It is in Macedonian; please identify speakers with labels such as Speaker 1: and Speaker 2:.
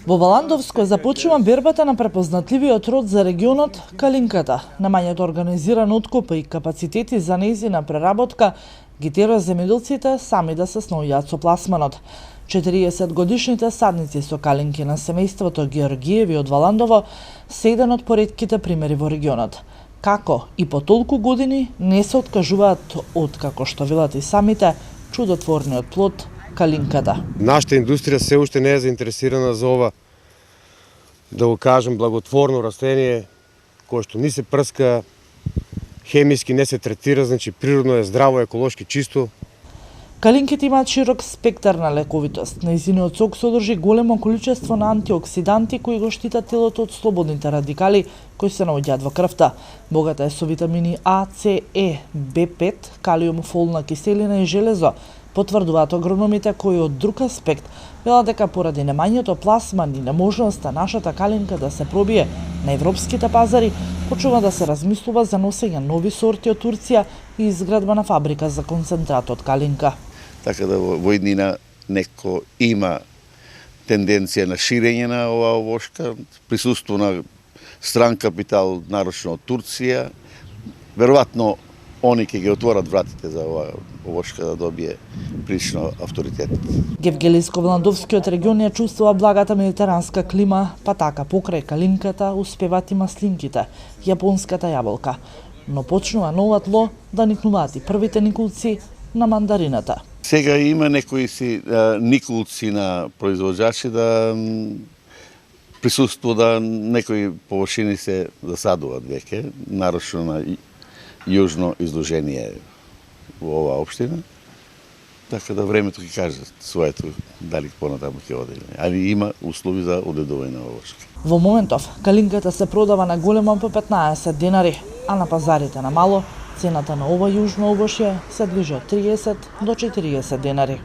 Speaker 1: Во Валандовско започнува бербата на препознатливиот род за регионот калинката. Намањето организиран откуп и капацитети за нејзина преработка ги тера земјоделците сами да се снојат со пласманот. 40 годишните садници со калинки на семејството Георгиеви од Валандово се еден од поретките примери во регионот. Како и по толку години не се откажуваат од, како што велат и самите, чудотворниот плод калинката.
Speaker 2: Нашата индустрија се уште не е заинтересирана за ова, да го кажем, благотворно растение, кое што ни се прска, хемиски не се третира, значи природно е здраво, еколошки чисто.
Speaker 1: Калинките имаат широк спектар на лековитост. Нејзиниот сок содржи големо количество на антиоксиданти кои го штитат телото од слободните радикали кои се наоѓаат во крвта. Богата е со витамини А, С, Е, Б5, калиум, фолна киселина и железо. Потврдуваат агрономите кои од друг аспект велат дека поради немањето пласман и неможноста нашата калинка да се пробие на европските пазари, почнува да се размислува за носење нови сорти од Турција и изградба на фабрика за концентрат од калинка.
Speaker 3: Така да во иднина неко има тенденција на ширење на оваа овошка, присуство на стран капитал, нарочно од Турција. Веројатно они ќе ги отворат вратите за оваа овошка да добие прилично авторитет.
Speaker 1: Гевгелиско-Валандовскиот регион ја чувствува благата медитеранска клима, па така покрај калинката успеваат и маслинките, јапонската јаболка. Но почнува ново тло да никнуваат и првите никулци на мандарината.
Speaker 3: Сега има некои си никулци на производачи да присуство да некои површини се засадуваат веќе, нарочно на јужно изложение во оваа општина. Така да времето ќе каже своето дали понатаму ќе оди. Али има услови за одедување на овошка.
Speaker 1: Во моментов калинката се продава на големо по 15 денари, а на пазарите на мало цената на ова јужно овошје се движи од 30 до 40 денари.